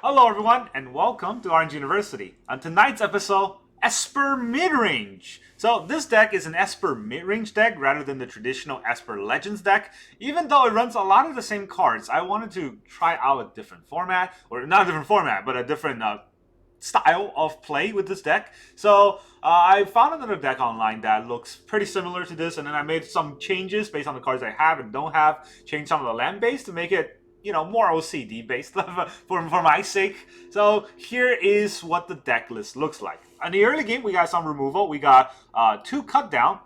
Hello everyone, and welcome to Orange University. On tonight's episode, Esper Midrange. So this deck is an Esper Midrange deck rather than the traditional Esper Legends deck. Even though it runs a lot of the same cards, I wanted to try out a different format, or not a different format, but a different style of play with this deck. So I found another deck online that looks pretty similar to this, and then I made some changes based on the cards I have and don't have, changed some of the land base to make it more OCD based for my sake. So here is what the deck list looks like. In the early game, we got some removal. We got 2 cut down,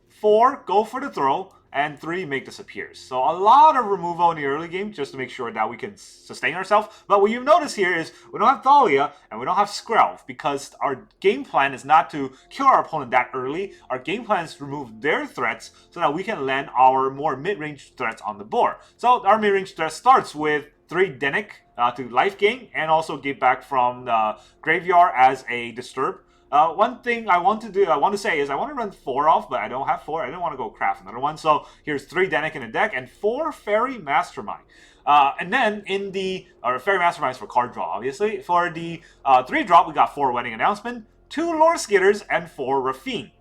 4 go for the throw, and 3 make disappear. So a lot of removal in the early game just to make sure that we can sustain ourselves. But what you've noticed here is we don't have Thalia and we don't have Skrlev because our game plan is not to kill our opponent that early. Our game plan is to remove their threats so that we can land our more mid-range threats on the board. So our mid-range threat starts with 3 Dennick to life gain and also get back from the graveyard as a disturb. One thing I want to say is I want to run 4 off, but I don't have 4. I didn't want to go craft another one. So here's 3 Dennick in the deck and 4 Faerie Mastermind. And then in the Faerie Mastermind is for card draw, obviously. For the 3 drop, we got 4 Wedding Announcement, 2 Lord Skitters, and 4 Raffine.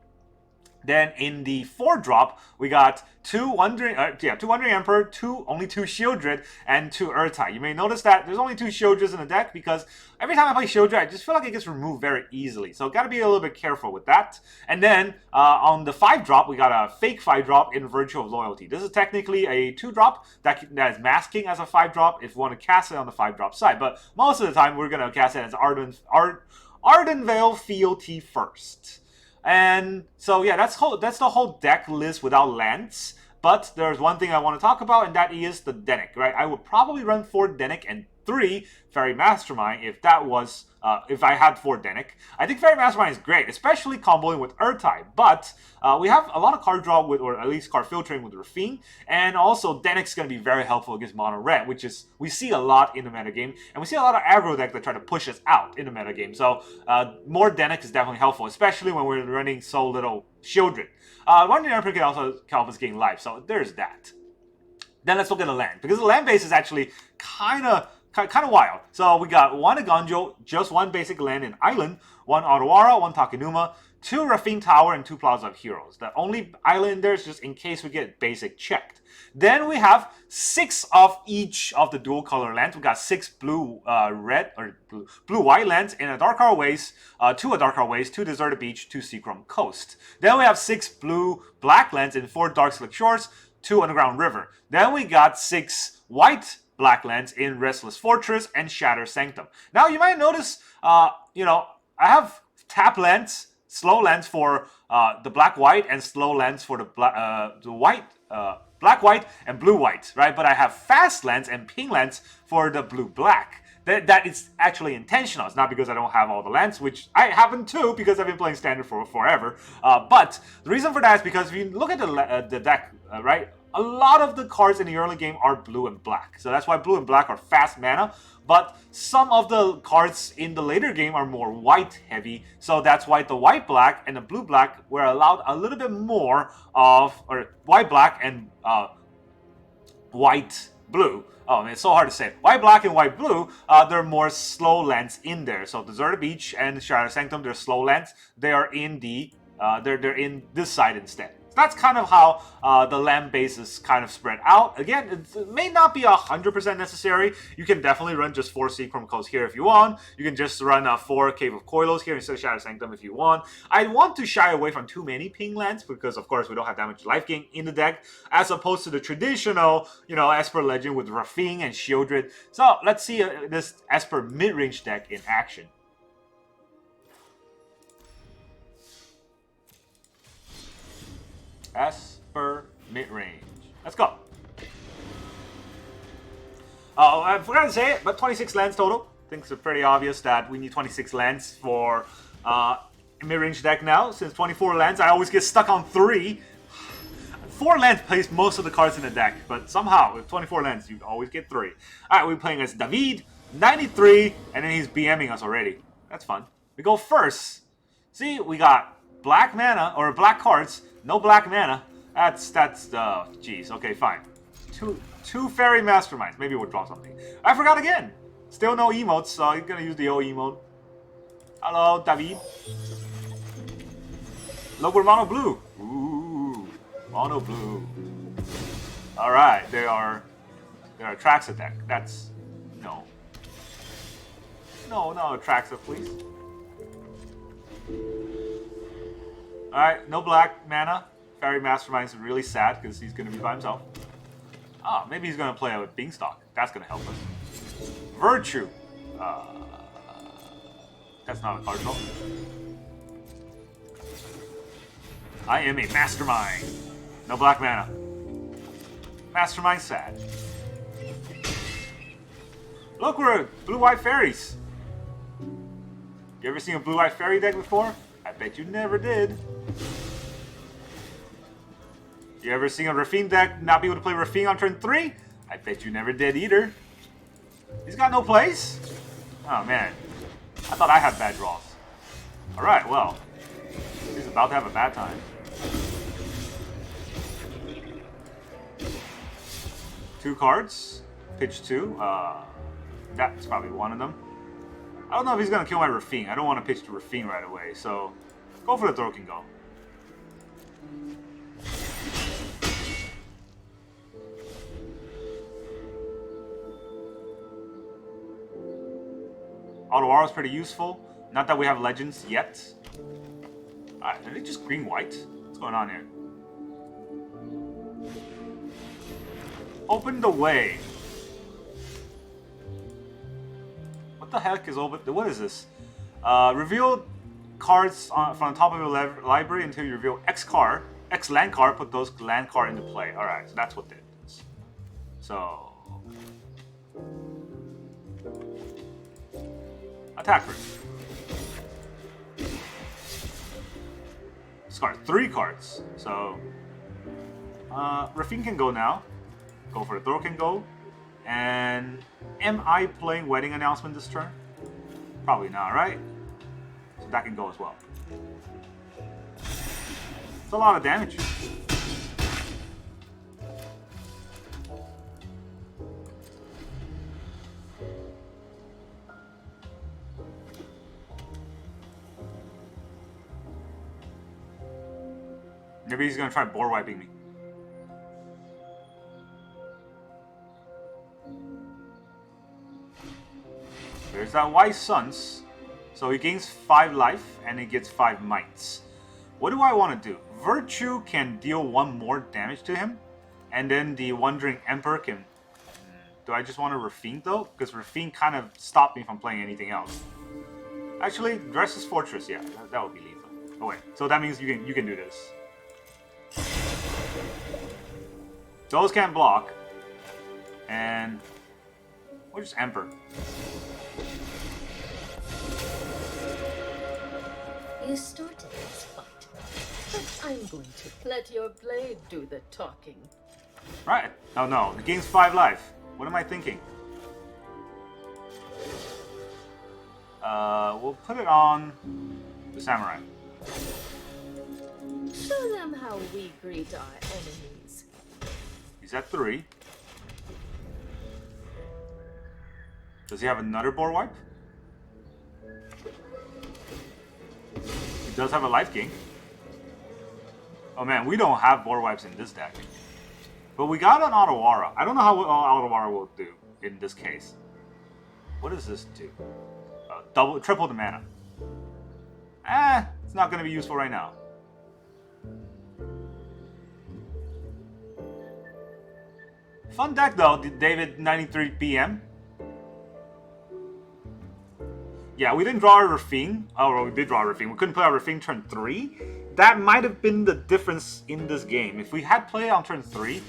Then in the 4 drop, we got 2 Wandering Emperor, only 2 Sheoldred, and 2 Urtai. You may notice that there's only 2 Sheoldreds in the deck because every time I play Sheoldred, I just feel like it gets removed very easily. So gotta be a little bit careful with that. And then on the 5 drop, we got a fake 5 drop in Virtue of Loyalty. This is technically a 2 drop that is masking as a 5 drop if we want to cast it on the 5 drop side. But most of the time, we're gonna cast it as Ardenvale Fealty first. And so yeah, that's the whole deck list without lands. But there's one thing I want to talk about, and that is the Dennick, right? I would probably run 4 Dennick and 3 Faerie Mastermind if I had 4 Dennick. I think Faerie Mastermind is great, especially comboing with Urtai. But we have a lot of card draw with, or at least card filtering with Raffine, and also Dennick's going to be very helpful against mono red, which is we see a lot in the metagame, and we see a lot of aggro decks that try to push us out in the metagame. So more Dennick is definitely helpful, especially when we're running so little Sheoldred. Wandering Emperor can also help us gain life, so there's that. Then let's look at the land, because the land base is actually kind of wild. So we got 1 Agonjo, just 1 basic land in Island, 1 Otawara, 1 Takenuma, 2 Raffine Tower, and 2 Plaza of Heroes. The only island there is just in case we get basic checked. Then we have 6 of each of the dual color lands. We got 6 blue-white lands in a Dark Hour Waste, 2 a Dark Hour Waste, 2 Deserted Beach, 2 Seachrome Coast. Then we have 6 blue-black lands in 4 Dark Slick Shores, 2 Underground River. Then we got 6 white-black lands in Restless Fortress and Shatter Sanctum. Now you might notice, I have tap lands, slow lands for the black-white, and slow lands for the black-white and blue-white, right? But I have fast lands and ping lands for the blue-black. That is actually intentional. It's not because I don't have all the lands, which I happen to because I've been playing Standard for forever. But the reason for that is because if you look at the deck, right, a lot of the cards in the early game are blue and black. So that's why blue and black are fast mana. But some of the cards in the later game are more white heavy. So that's why the white-black and the blue-black were allowed a little bit more of, or white-black and white-blue. Oh, man, it's so hard to say. White-black and white-blue, there are more slow lands in there. So Deserted Beach and Shadow Sanctum, they're slow lands. They are in the, they're in this side instead. That's kind of how the land base is kind of spread out. Again, it may not be 100% necessary. You can definitely run just 4 Seachrome Coast here if you want. You can just run 4 Cave of Koilos here instead of Shadow Sanctum if you want. I want to shy away from too many ping lands because, of course, we don't have damage life gain in the deck, as opposed to the traditional, Esper Legend with Raffine and Sheoldred. So let's see this Esper Midrange deck in action. Esper Midrange. Let's go. Oh, I forgot to say it, but 26 lands total. I think it's pretty obvious that we need 26 lands for mid-range deck now. Since 24 lands, I always get stuck on 3. 4 lands plays most of the cards in the deck, but somehow with 24 lands, you always get 3. Alright, we're playing as David, 93, and then he's BMing us already. That's fun. We go first. See, we got black mana, or black cards. No black mana. Jeez. Okay, fine. Two Faerie Masterminds. Maybe we'll draw something. I forgot again. Still no emotes, so I'm gonna use the old emote. Hello, David. Look, we're mono blue. Ooh, mono blue. All right, there are Traxa deck. That's no, Traxa, please. All right, no black mana. Faerie Mastermind is really sad because he's gonna be by himself. Ah, maybe he's gonna play with Beanstalk. That's gonna help us. Virtue. That's not a card draw. I am a Mastermind. No black mana. Mastermind sad. Look, we're blue-white fairies. You ever seen a blue-white fairy deck before? I bet you never did. You ever seen a Raffine deck not be able to play Raffine on turn 3? I bet you never did either. He's got no place? Oh man, I thought I had bad draws. Alright, well, he's about to have a bad time. Two cards, pitch 2, that's probably one of them. I don't know if he's gonna kill my Raffine. I don't want to pitch to Raffine right away, so go for the throw can go. Otawara is pretty useful. Not that we have legends yet. Alright, are they just green-white? What's going on here? Open the way. What the heck is open? What is this? Reveal cards from the top of your library until you reveal X land card. Put those land card into play. Alright, so that's what that is. So attack first. Discard 3 cards. So Raffine can go now. Go for the throw can go. And am I playing Wedding Announcement this turn? Probably not, right? So that can go as well. It's a lot of damage. Maybe he's gonna try board wiping me. There's that Wise Sons. So he gains 5 life and he gets 5 mites. What do I want to do? Virtue can deal 1 more damage to him. And then the Wandering Emperor can... Do I just want to Raffine though? Because Raffine kind of stopped me from playing anything else. Actually, Restless Fortress, yeah, that would be lethal. Oh wait, so that means you can do this. Those can't block. And... We're just Emperor. You started this fight, but I'm going to let your blade do the talking. Right. Oh no, the game's 5 life. What am I thinking? We'll put it on the Samurai. Show them how we greet our enemies. He's at 3. Does he have another board wipe? He does have a life gain. Oh man, we don't have board wipes in this deck. But we got an Otawara. I don't know how Otawara will do in this case. What does this do? Triple the mana. It's not going to be useful right now. Fun deck though, David 93 PM. Yeah, we didn't draw a Raffine. Oh, well, we did draw a Raffine. We couldn't play our Raffine turn 3. That might have been the difference in this game. If we had played on turn 3,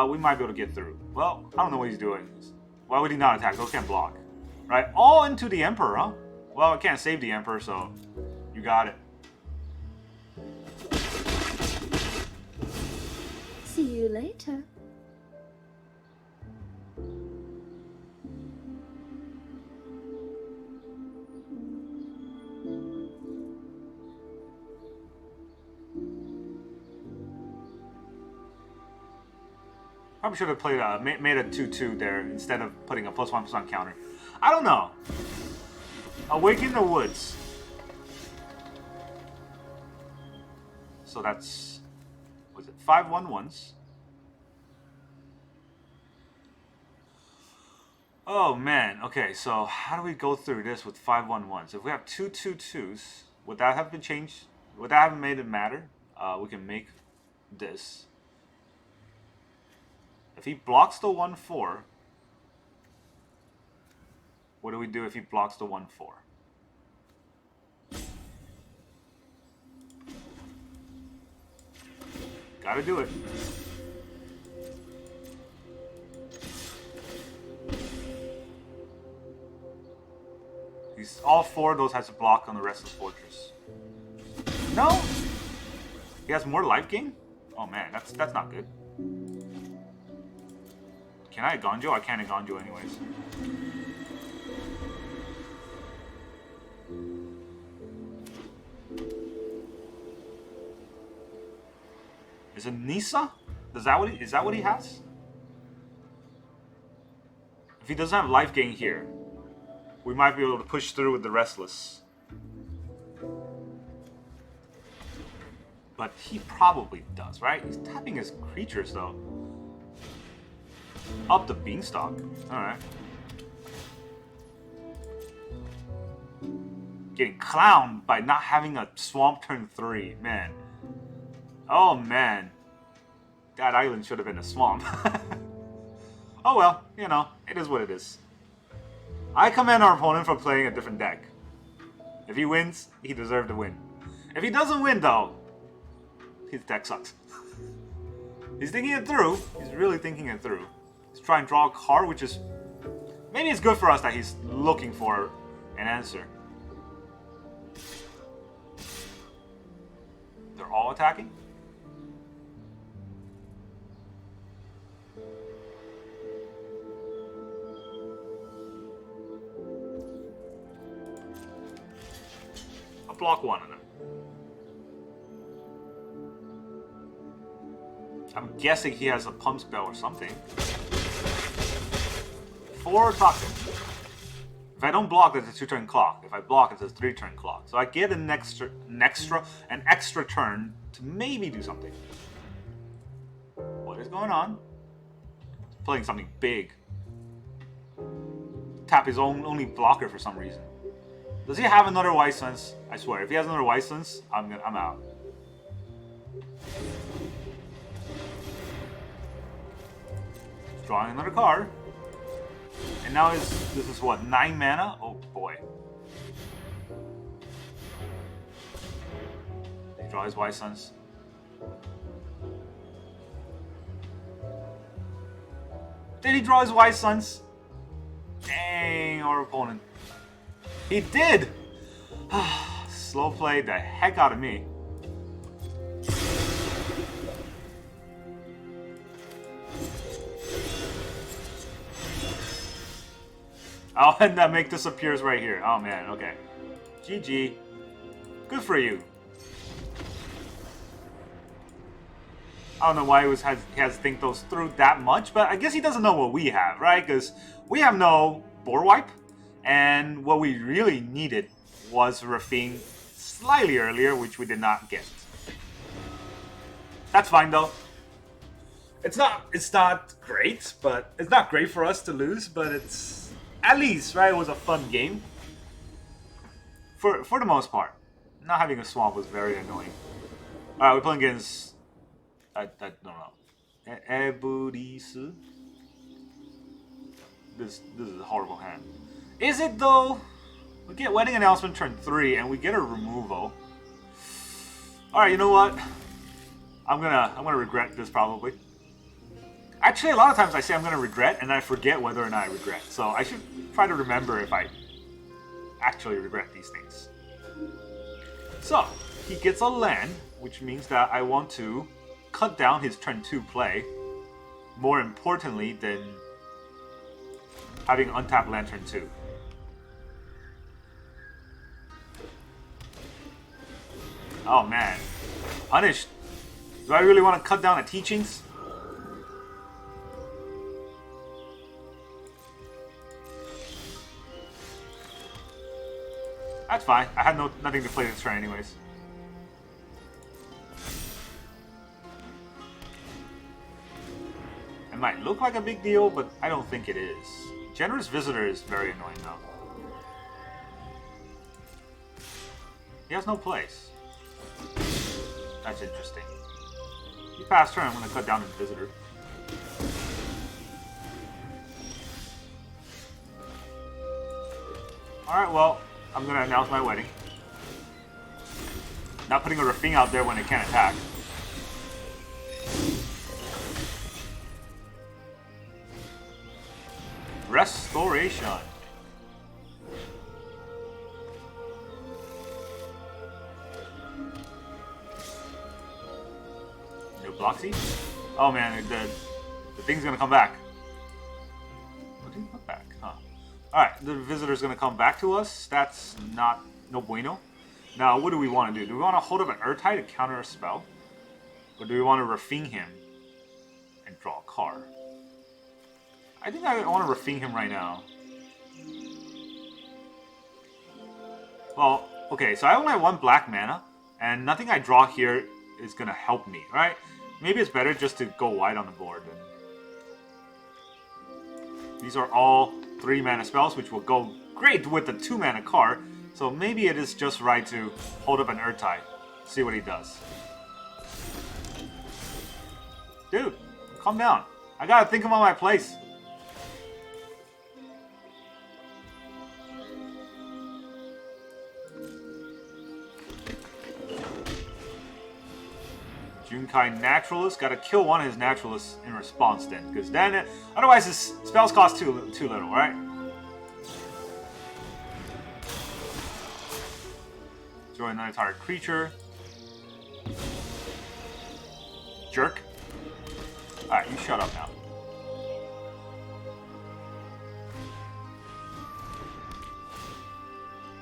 we might be able to get through. Well, I don't know what he's doing. Why would he not attack? Those can't block. Right? All into the Emperor, huh? Well, I can't save the Emperor, so you got it. See you later. Probably should have played made a 2/2 there instead of putting a +1/+1 counter. I don't know. Awaken the Woods. So that's, was it 5/1/1s? Oh man, okay, so how do we go through this with 5/1/1s? If we have 2/2/2s, would that have been changed? Would that have made it matter? We can make this. If he blocks the 1/4, what do we do if he blocks the 1/4? Gotta do it. He's all 4 of those has to block on the Restless Fortress. No? He has more life gain? Oh man, that's not good. Can I Gonjo? I can't Gonjo anyways. Is it Nisa? Is that what he has? If he doesn't have life gain here, we might be able to push through with the Restless. But he probably does, right? He's tapping his creatures though. Up the Beanstalk. Alright. Getting clowned by not having a swamp turn 3. Man. Oh man. That island should have been a swamp. Oh well, you know, it is what it is. I commend our opponent for playing a different deck. If he wins, he deserved to win. If he doesn't win though, his deck sucks. He's thinking it through. He's really thinking it through. He's trying to draw a card, which is... maybe it's good for us that he's looking for an answer. They're all attacking? I'll block one of them. I'm guessing he has a pump spell or something. 4 toxic. If I don't block, it's a 2-turn clock. If I block, it's a 3-turn clock. So I get an extra turn to maybe do something. What is going on? He's playing something big. Tap his only blocker for some reason. Does he have another White Suns? I swear, if he has another White Suns, I'm out. Drawing another card. And now this is what, 9 mana? Oh boy. They draw his White Suns. Did he draw his White Suns? Dang, our opponent. He did! Slow played the heck out of me. Oh, and that make disappears right here. Oh man, okay. GG. Good for you. I don't know why he has to think those through that much, but I guess he doesn't know what we have, right? Because we have no board wipe, and what we really needed was Raffine slightly earlier, which we did not get. That's fine though. It's not great, but it's not great for us to lose, but it's at least, right, it was a fun game. For the most part. Not having a swamp was very annoying. Alright, we're playing against... I don't know. Eburisu? This is a horrible hand. Is it though? We get Wedding Announcement turn 3 and we get a removal. Alright, you know what? I'm gonna regret this probably. Actually, a lot of times I say I'm gonna regret and I forget whether or not I regret. So I should try to remember if I actually regret these things. So, he gets a land, which means that I want to cut down his turn 2 play. More importantly than having untapped land turn 2. Oh man. Punished. Do I really want to cut down the teachings? That's fine. I had nothing to play this turn anyways. It might look like a big deal, but I don't think it is. Generous Visitor is very annoying though. He has no place. That's interesting. He passed turn, I'm going to cut down his Visitor. Alright, well, I'm going to announce my wedding. Not putting a Raffine out there when it can't attack. Restoration. No Bloxy? Oh man, the thing's gonna come back. What did he put back? Huh. Alright, the Visitor's gonna come back to us. That's not no bueno. Now, what do we want to do? Do we want to hold up an Urtai to counter a spell? Or do we want to Raffine him and draw a card? I think I want to Raffine him right now. Well, okay, so I only have 1 black mana, and nothing I draw here is going to help me, right? Maybe it's better just to go wide on the board. These are all 3 mana spells, which will go great with the 2 mana card, so maybe it is just right to hold up an Urtai, see what he does. Dude, calm down. I gotta think about my place. Junkai Naturalist. Gotta kill one of his Naturalists in response then. Because then, otherwise his spells cost too little, right? Join another target creature. Jerk. Alright, you shut up now.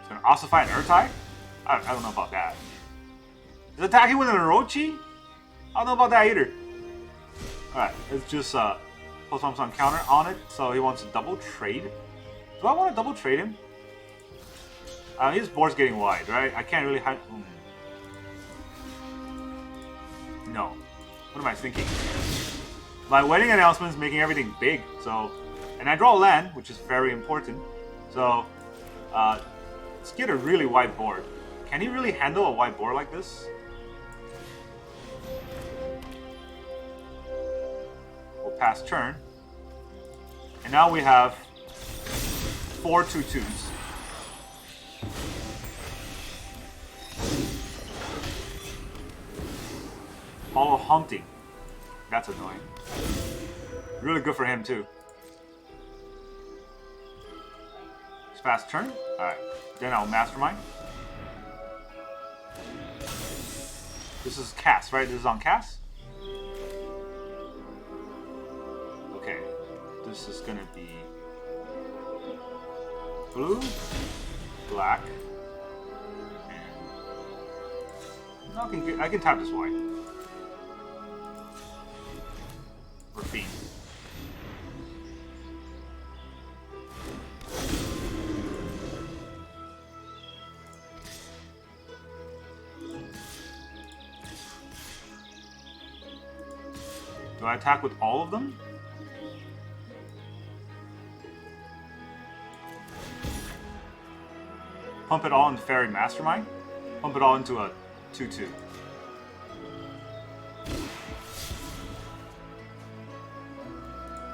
So an Ossify and Urtai? I don't know about that. Is attacking with an Orochi? I don't know about that either. Alright, let's just post some counter on it. So he wants to double trade. Do I want to double trade him? His board's getting wide, right? I can't really hide. No. What am I thinking? My wedding announcement is making everything big, so... And I draw a land, which is very important. So, Skitter really wide board. Can he really handle a wide board like this? We'll pass turn. And now we have 4 2/2s. Follow Hunting. That's annoying. Really good for him too. It's fast turn. Alright. Then I'll Mastermind. This is cast, right? This is on cast? Okay. This is gonna be blue, black, and I can tap this white. Raffine. Do I attack with all of them? Pump it all into Faerie Mastermind? Pump it all into a 2/2.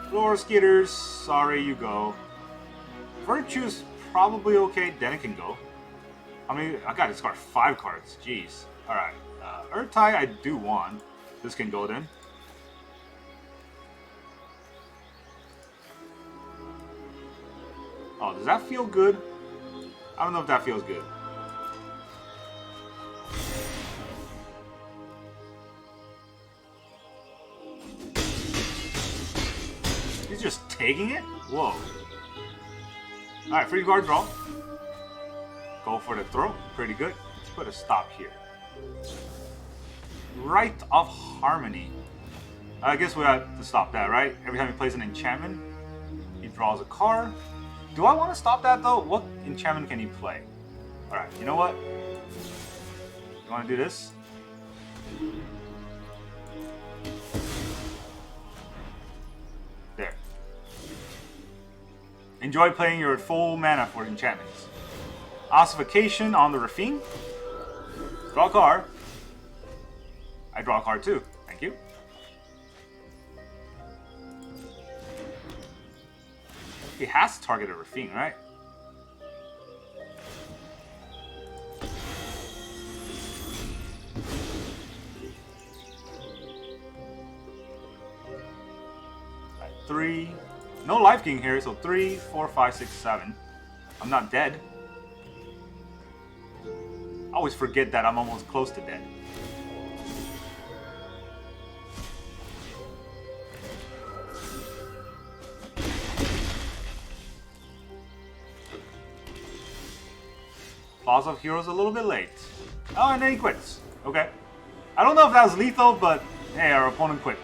Floor Skitters, sorry, you go. Virtue's probably okay, Dennick can go. I mean, I gotta discard 5 cards, jeez. Alright, Urtai I do want. This can go then. Oh, does that feel good? I don't know if that feels good. He's just taking it? Whoa. Alright, free guard draw. Go for the throw. Pretty good. Let's put a stop here. Rite of Harmony. I guess we have to stop that, right? Every time he plays an enchantment, he draws a card. Do I want to stop that though? What enchantment can he play? Alright, you know what? You want to do this? There. Enjoy playing your full mana for enchantments. Ossification on the Raffine. Draw a card. I draw a card too. Thank you. He has to target a Raffine, right? Right, 3. No life gain here, so 3, 4, 5, 6, 7. I'm not dead. I always forget that I'm almost close to dead. Plaza of Heroes a little bit late. Oh, and then he quits. Okay. I don't know if that was lethal, but hey, our opponent quit.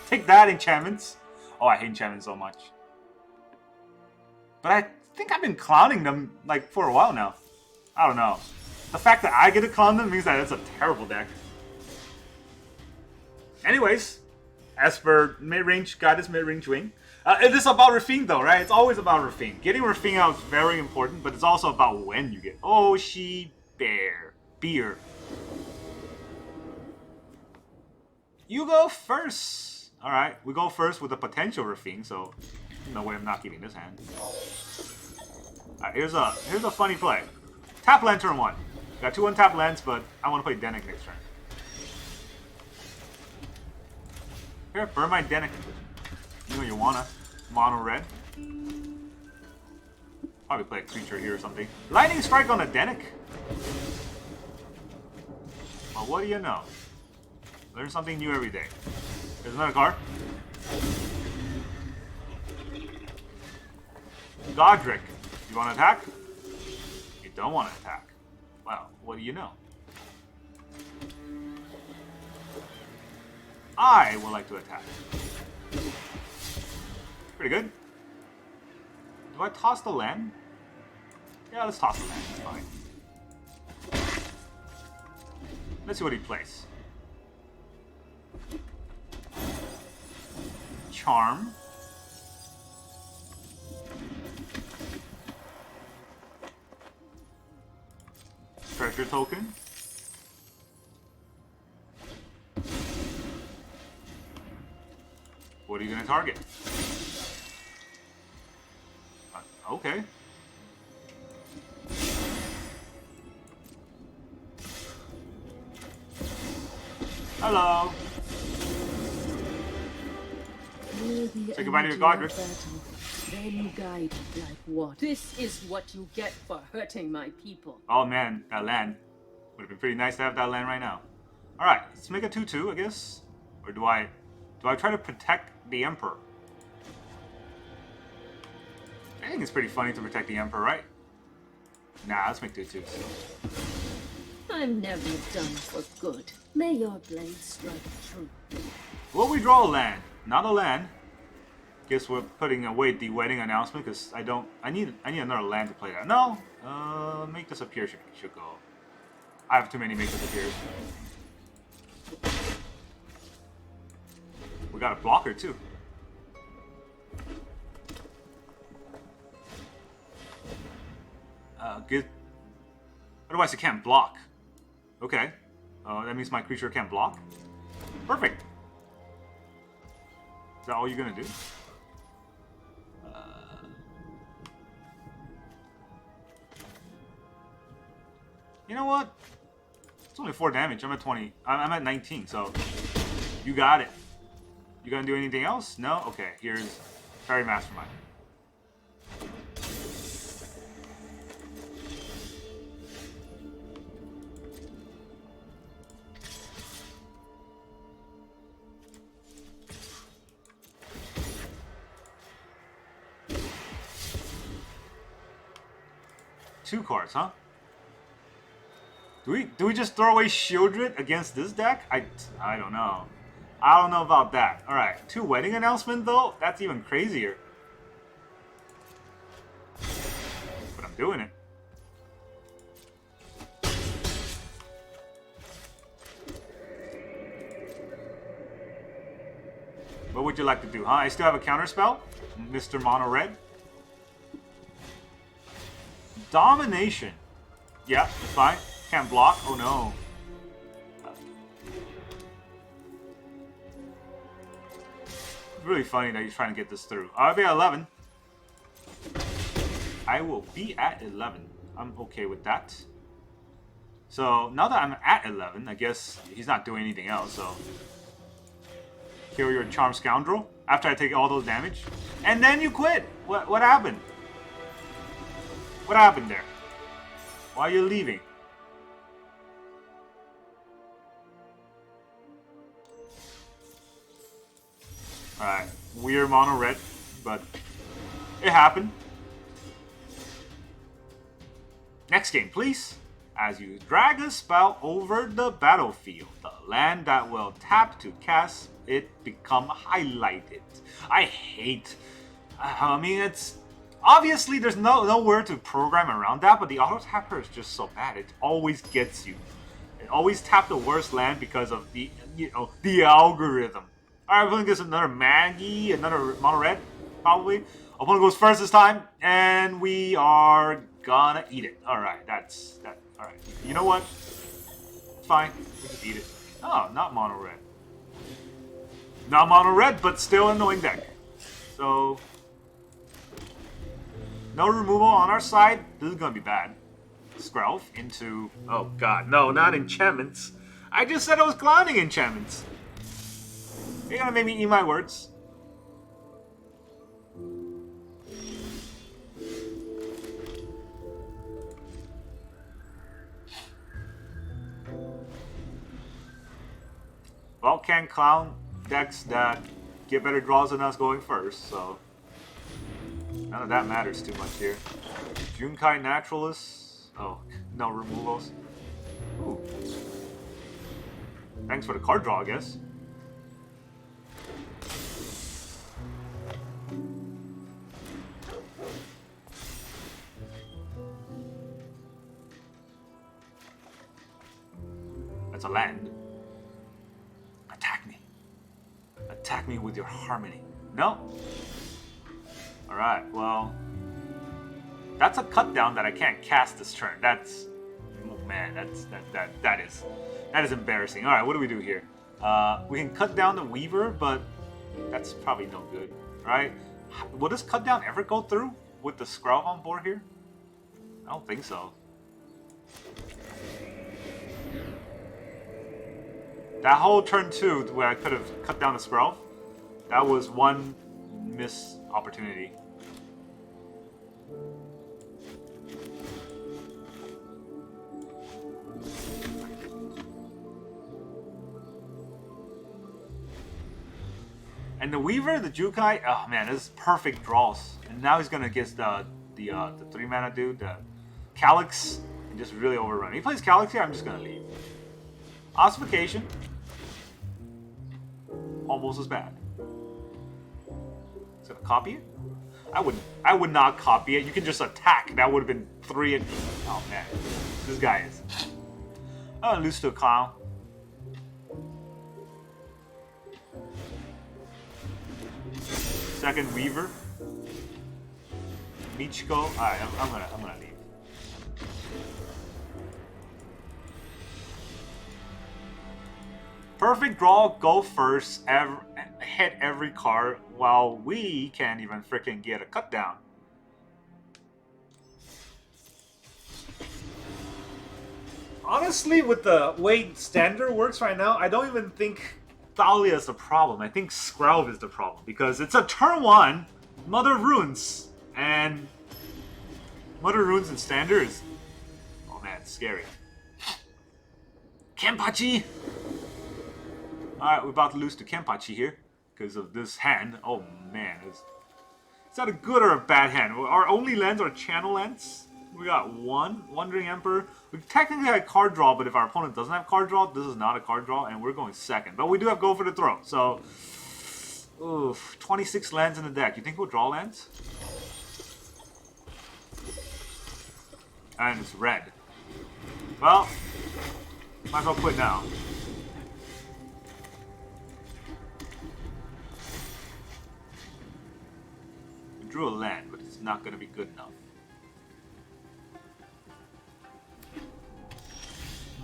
Take that, enchantments. Oh, I hate enchantments so much. But I think I've been clowning them like for a while now. I don't know. The fact that I get to clown them means that it's a terrible deck. Anyways, Esper Midrange got his midrange wing. It is about Raffine though, right? It's always about Raffine. Getting Raffine out is very important, but it's also about when you get. Oh, beer. You go first. All right, we go first with a potential Raffine, so no way I'm not keeping this hand. All right, here's a funny play. Tap land turn 1. Got 2 untapped lands, but I want to play Dennick next turn. Here, burn my Dennick. You know you wanna. Mono red. Probably play a creature here or something. Lightning strike on a Dennick. Well, what do you know? Learn something new every day. There's another card. Godric. You want to attack? You don't want to attack. Well, what do you know? I would like to attack. Pretty good. Do I toss the land? Yeah, let's toss the land. It's fine. Let's see what he plays. Charm. Treasure token. What are you gonna target? Okay. Hello. Say goodbye to your Godric. Then guide like what? This is what you get for hurting my people. Oh man, that land. Would have been pretty nice to have that land right now. Alright, let's make a 2-2, I guess. Or do I try to protect the Emperor? I think it's pretty funny to protect the Emperor, right? Nah, let's make 2-2s. I'm never done for good. May your blade strike true. Will we draw a land? Not a land. Guess we're putting away the wedding announcement because I need another land to play that. No, make this appear should go. I have too many make this appear. We got a blocker too. Good. Otherwise it can't block. Okay. That means my creature can't block. Perfect. Is that all you're gonna do? You know what? It's only 4 damage. I'm at 20. I'm at 19, so you got it. You gonna do anything else? No? Okay, here's Faerie Mastermind. Two cards, huh? Do we just throw away Sheoldred against this deck? I don't know. I don't know about that. Alright, 2 wedding announcement though? That's even crazier. But I'm doing it. What would you like to do, huh? I still have a counterspell, Mr. Mono Red. Domination. Yeah, that's fine. Can't block. Oh no. It's really funny that he's trying to get this through. I'll be at 11. I will be at 11. I'm okay with that. So now that I'm at 11, I guess he's not doing anything else, so. Kill your Charm Scoundrel after I take all those damage. And then you quit. What happened? What happened there? Why are you leaving? Alright, weird mono red, but it happened. Next game, please. As you drag a spell over the battlefield, the land that will tap to cast it become highlighted. I hate. I mean, it's obviously there's nowhere to program around that, but the auto tapper is just so bad. It always gets you. It always tap the worst land because of the the algorithm. Alright, opponent gets another Maggie, another mono red, probably. Opponent goes first this time, and we are gonna eat it. Alright, that's that. Alright, you know what? It's fine. We just eat it. Oh, not mono red. Not mono red, but still annoying deck. So, no removal on our side. This is gonna be bad. Skrlev into. Oh god, no, not enchantments. I just said I was clowning enchantments. You're gonna make me eat my words. Well, can't clown decks that get better draws than us going first, so none of that matters too much here. Junkai Naturalist. Oh, no removals. Ooh. Thanks for the card draw, I guess. That's a land. Attack me. Attack me with your harmony. No? Alright, well. That's a cut down that I can't cast this turn. That's. Oh man, that is embarrassing. Alright, what do we do here? We can cut down the Weaver, but that's probably no good. Right? Will this cut down ever go through with the Skrlev on board here? I don't think so. That whole turn 2 where I could have cut down the Skrlev, that was one missed opportunity. And the Weaver, the Jukai, oh man, this is perfect draws. And now he's gonna get the 3 mana dude, the Calyx, and just really overrun. If he plays Calyx here, I'm just gonna leave. Ossification. Almost as bad. Is it a copy it? I would not copy it. You can just attack. That would have been 3 and oh man. This guy is. I'm gonna lose to a clown. Second Weaver. Michiko. Alright, I'm gonna leave. Perfect draw, go first, hit every card, while we can't even freaking get a cut down. Honestly, with the way Standard works right now, I don't even think Thalia is the problem. I think Skrlev is the problem, because it's a turn 1, Mother of Runes, and Mother of Runes in Standard is, oh man, it's scary. Kenpachi! Alright, we're about to lose to Kenpachi here because of this hand. Oh man, is that a good or a bad hand? Our only lands are channel lands. We got one Wandering Emperor. We technically have card draw, but if our opponent doesn't have card draw, this is not a card draw, and we're going second. But we do have go for the throw, so oof, 26 lands in the deck. You think we'll draw lands? And it's red. Well, might as well quit now. drew a land, but it's not going to be good enough.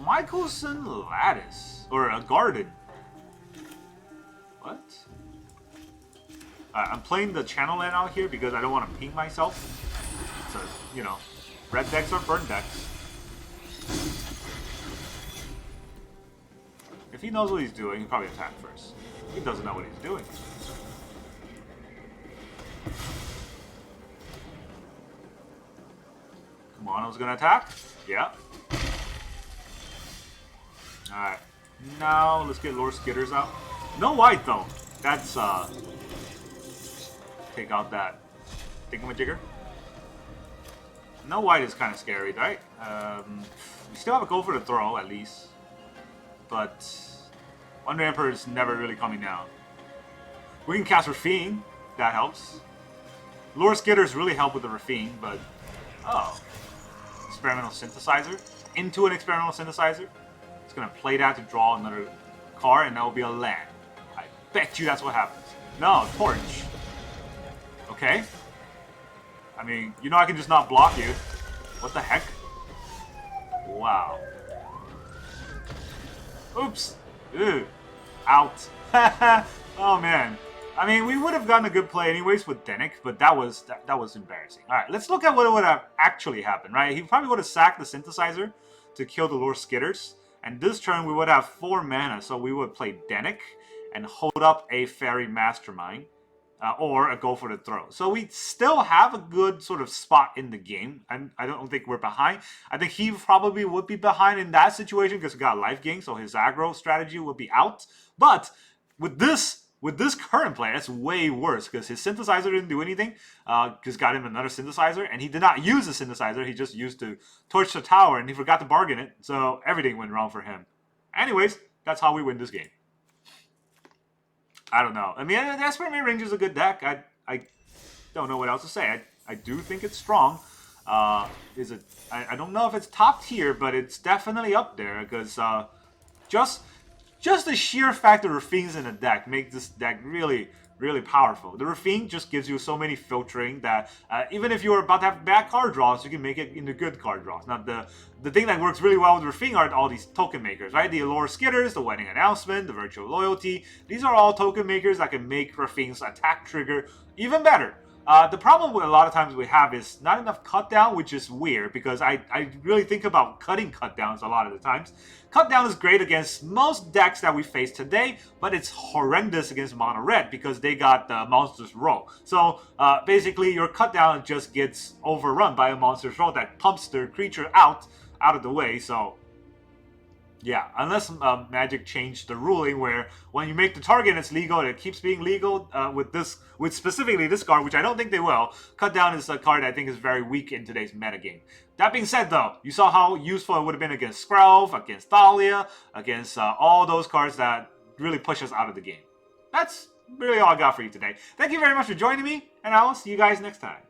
Michelson Lattice. Or a garden. What? Alright, I'm playing the channel land out here because I don't want to ping myself. So, you know, red decks are burn decks. If he knows what he's doing, he'll probably attack first. He doesn't know what he's doing. Mono's gonna attack? Yeah. Alright. Now, let's get Lord Skitters out. No white, though. That's, take out that thingamajigger. No white is kind of scary, right? We still have a go for the throw, at least. But Wonder Emperor is never really coming down. We can cast Raffine. That helps. Lord Skitters really help with the Raffine, but... Oh. Experimental Synthesizer. Into an Experimental Synthesizer. It's going to play that to draw another card, and that will be a land. I bet you that's what happens. No, Torch. Okay. I mean, you know I can just not block you. What the heck? Wow. Oops. Ew. Out. Oh, man. I mean, we would have gotten a good play anyways with Dennick, but that was embarrassing. All right, let's look at what would have actually happened, right? He probably would have sacked the Synthesizer to kill the Lord Skitters. And this turn, we would have 4 mana, so we would play Dennick and hold up a Faerie Mastermind, or a Go for the Throw. So we still have a good sort of spot in the game, and I don't think we're behind. I think he probably would be behind in that situation because he got life gain, so his aggro strategy would be out. But with this current play, that's way worse because his Synthesizer didn't do anything. Just got him another Synthesizer, and he did not use the Synthesizer. He just used to torch the tower, and he forgot to bargain it, so everything went wrong for him. Anyways, that's how we win this game. I don't know. I mean, the Esper Midrange is a good deck. I don't know what else to say. I do think it's strong. I don't know if it's top tier, but it's definitely up there because just the sheer fact that Raffine's in a deck makes this deck really, really powerful. The Raffine just gives you so many filtering that even if you're about to have bad card draws, you can make it into good card draws. Now, the thing that works really well with Raffine are all these token makers, right? The Allure Skitters, the Wedding Announcement, the Virtual Loyalty. These are all token makers that can make Raffine's attack trigger even better. The problem with a lot of times we have is not enough cut down, which is weird because I really think about cutting cut downs a lot of the times. Cut down is great against most decks that we face today, but it's horrendous against mono red because they got the Monsters Row. So basically your cut down just gets overrun by a Monsters Row that pumps their creature out of the way. So yeah, unless Magic changed the ruling where when you make the target it's legal, it keeps being legal with specifically this card, which I don't think they will. Cut down is a card I think is very weak in today's metagame. That being said, though, you saw how useful it would have been against Skrlev, against Thalia, against all those cards that really push us out of the game. That's really all I got for you today. Thank you very much for joining me, and I will see you guys next time.